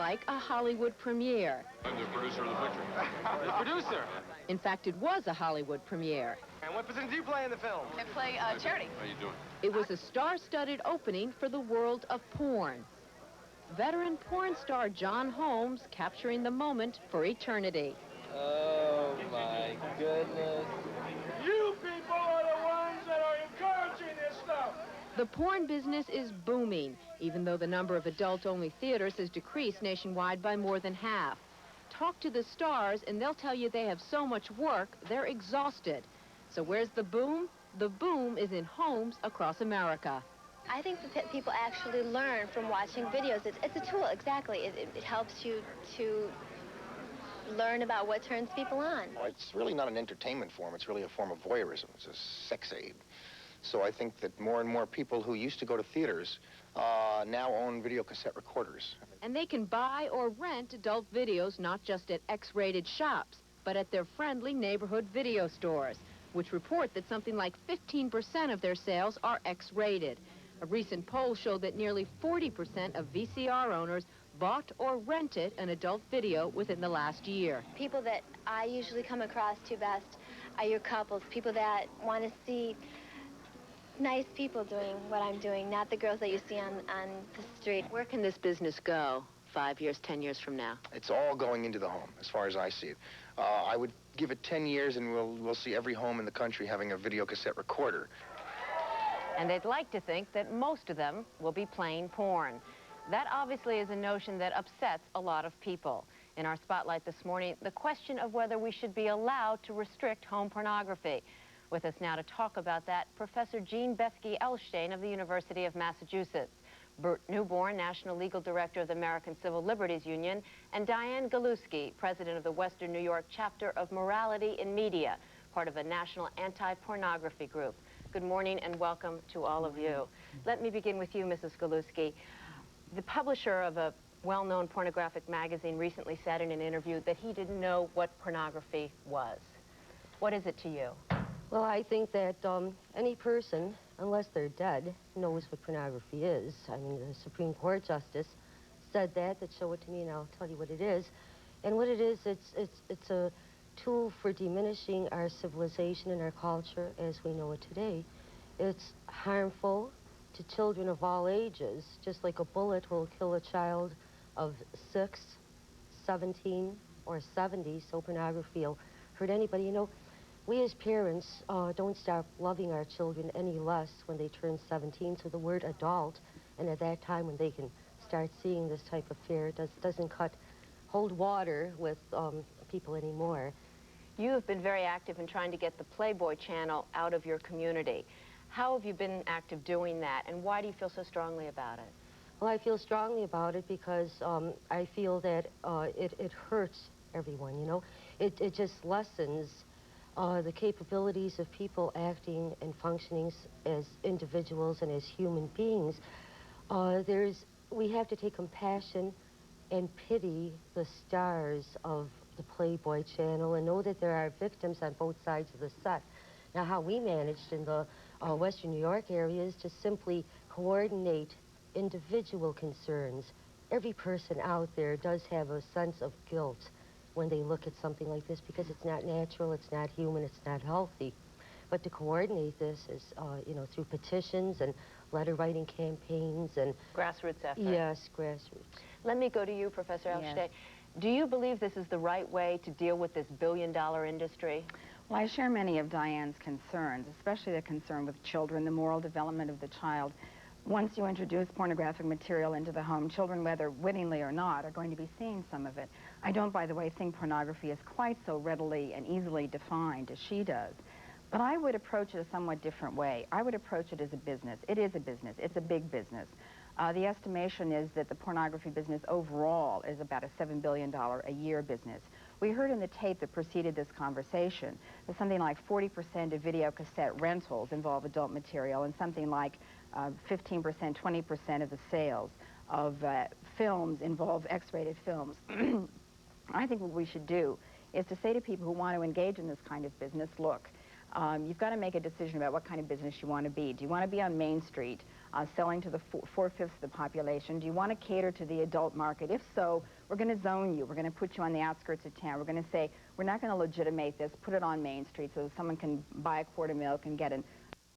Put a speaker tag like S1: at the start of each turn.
S1: like a Hollywood premiere.
S2: I'm the producer of the picture. The producer?
S1: In fact, it was a Hollywood premiere.
S2: And what position do you play in the film?
S3: I play Charity.
S2: How you doing?
S1: It was a star-studded opening for the world of porn. Veteran porn star John Holmes capturing the moment for eternity.
S4: Oh, my goodness.
S5: You people are the ones that are encouraging this stuff.
S1: The porn business is booming, even though the number of adult-only theaters has decreased nationwide by more than half. Talk to the stars, and they'll tell you they have so much work, they're exhausted. So where's the boom? The boom is in homes across America.
S6: I think that people actually learn from watching videos. It's a tool, exactly. It helps you to learn about what turns people on.
S7: Well, it's really not an entertainment form. It's really a form of voyeurism. It's a sex aid. So I think that more and more people who used to go to theaters now own video cassette recorders.
S1: And they can buy or rent adult videos not just at X-rated shops, but at their friendly neighborhood video stores, which report that something like 15% of their sales are X-rated. A recent poll showed that nearly 40% of VCR owners bought or rented an adult video within the last year.
S6: People that I usually come across to best are your couples, people that want to see nice people doing what I'm doing, not the girls that you see on the street.
S1: Where can this business go 5 years, 10 years from now?
S7: It's all going into the home, as far as I see it. I would give it 10 years, and we'll see every home in the country having a video cassette recorder.
S1: And they'd like to think that most of them will be playing porn. That obviously is a notion that upsets a lot of people. In our spotlight this morning, the question of whether we should be allowed to restrict home pornography. With us now to talk about that, Professor Jean Bethke-Elshtain of the University of Massachusetts, Bert Newborn, National Legal Director of the American Civil Liberties Union, and Diane Galuski, President of the Western New York chapter of Morality in Media, part of a national anti-pornography group. Good morning and welcome to all of you. Let me begin with you, Mrs. Galuski. The publisher of a well-known pornographic magazine recently said in an interview that he didn't know what pornography was. What is it to you?
S8: Well, I think that any person, unless they're dead, knows what pornography is. I mean, the Supreme Court Justice said that. Show it to me and I'll tell you what it is. And what it is, it's a tool for diminishing our civilization and our culture as we know it today. It's harmful to children of all ages, just like a bullet will kill a child of 6, 17, or 70, so pornography will hurt anybody. You know, we as parents don't stop loving our children any less when they turn 17, so the word adult, and at that time when they can start seeing this type of fare, doesn't hold water with people anymore.
S1: You have been very active in trying to get the Playboy channel out of your community. How have you been active doing that, and why do you feel so strongly about it?
S8: Well, I feel strongly about it because I feel that it hurts everyone, you know. It just lessens the capabilities of people acting and functioning as individuals and as human beings. We have to take compassion and pity the stars of the Playboy channel and know that there are victims on both sides of the set. Now, how we managed in the Western New York area is to simply coordinate individual concerns. Every person out there does have a sense of guilt when they look at something like this because it's not natural, it's not human, it's not healthy. But to coordinate this is, you know, through petitions and letter writing campaigns and...
S1: Grassroots effort.
S8: Yes, grassroots.
S1: Let me go to you, Professor Elshtain.
S3: Yes.
S1: Do you believe this is the right way to deal with this billion-dollar industry?
S3: Well, I share many of Diane's concerns, especially the concern with children, the moral development of the child. Once you introduce pornographic material into the home, children, whether wittingly or not, are going to be seeing some of it. I don't, by the way, think pornography is quite so readily and easily defined as she does. But I would approach it a somewhat different way. I would approach it as a business. It is a business. It's a big business. The estimation is that the pornography business overall is about a $7 billion a year business. We heard in the tape that preceded this conversation that something like 40% of video cassette rentals involve adult material, and something like 15%, 20% of the sales of films involve X-rated films. I think what we should do is to say to people who want to engage in this kind of business, look, you've got to make a decision about what kind of business you want to be. Do you want to be on Main Street, selling to the 4/5 of the population? Do you want to cater to the adult market? If so, we're going to zone you. We're going to put you on the outskirts of town. We're going to say, we're not going to legitimate this. Put it on Main Street so someone can buy a quart of milk and get a